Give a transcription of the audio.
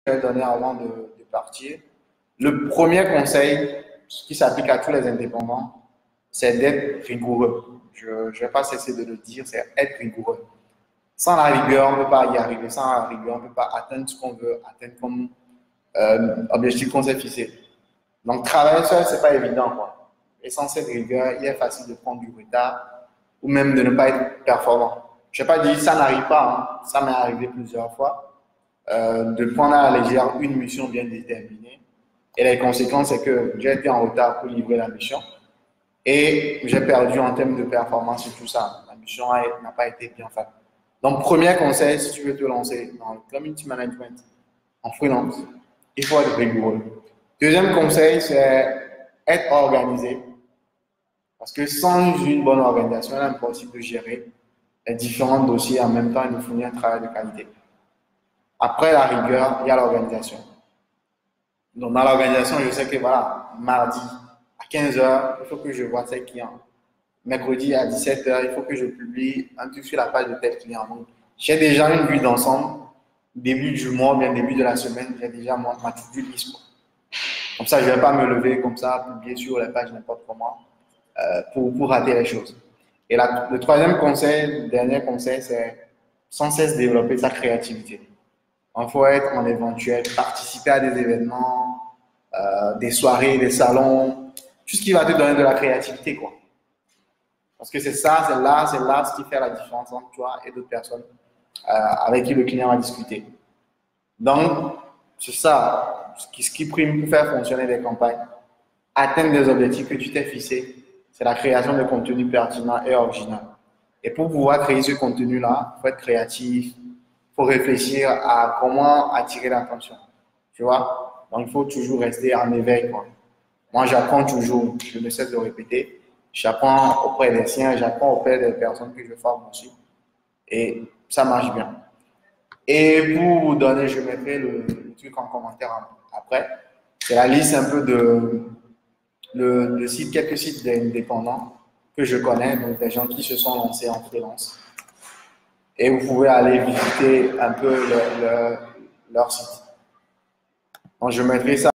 vais donner avant de partir. Le premier conseil qui s'applique à tous les indépendants, c'est d'être rigoureux. Je ne vais pas cesser de le dire, c'est être rigoureux. Sans la rigueur, on ne peut pas y arriver. Sans la rigueur, on ne peut pas atteindre ce qu'on veut atteindre comme objectif qu'on s'est fixé. Donc, travailler seul, ce n'est pas évident, quoi. Et sans cette rigueur, il est facile de prendre du retard ou même de ne pas être performant. Je n'ai pas dit ça n'arrive pas, hein. Ça m'est arrivé plusieurs fois, de prendre à la légère une mission bien déterminée. Et les conséquences, c'est que j'ai été en retard pour livrer la mission et j'ai perdu en termes de performance et tout ça. La mission n'a pas été bien faite. Donc, premier conseil, si tu veux te lancer dans le community management en freelance, il faut être rigoureux. Deuxième conseil, c'est être organisé. Parce que sans une bonne organisation, il est impossible de gérer les différents dossiers en même temps et de fournir un travail de qualité. Après la rigueur, il y a l'organisation. Donc, dans l'organisation, je sais que voilà, mardi à 15 h, il faut que je voie tel client. Mercredi à 17 h, il faut que je publie un truc sur la page de tel client. Donc, j'ai déjà une vue d'ensemble. Début du mois, bien début de la semaine, j'ai déjà ma to-do list. Comme ça, je ne vais pas me lever comme ça, publier sur les pages n'importe comment pour rater les choses. Et le troisième conseil, le dernier conseil, c'est sans cesse développer sa créativité. Il faut être en éventuel, participer à des événements, des soirées, des salons, tout ce qui va te donner de la créativité, quoi. Parce que c'est ça, c'est là ce qui fait la différence entre toi et d'autres personnes avec qui le client va discuter. Donc, c'est ça, ce qui prime pour faire fonctionner les campagnes. Atteindre des objectifs que tu t'es fixés, c'est la création de contenu pertinent et original. Et pour pouvoir créer ce contenu-là, il faut être créatif, il faut réfléchir à comment attirer l'attention. Tu vois? Donc, il faut toujours rester en éveil, quoi. Moi, j'apprends toujours, je ne cesse de répéter. J'apprends auprès des siens, j'apprends auprès des personnes que je forme aussi. Et ça marche bien. Et pour vous donner, je mettrai le truc en commentaire après. C'est la liste un peu de sites, quelques sites indépendants que je connais, donc des gens qui se sont lancés en freelance. Et vous pouvez aller visiter un peu leur site. Donc, je mettrai ça.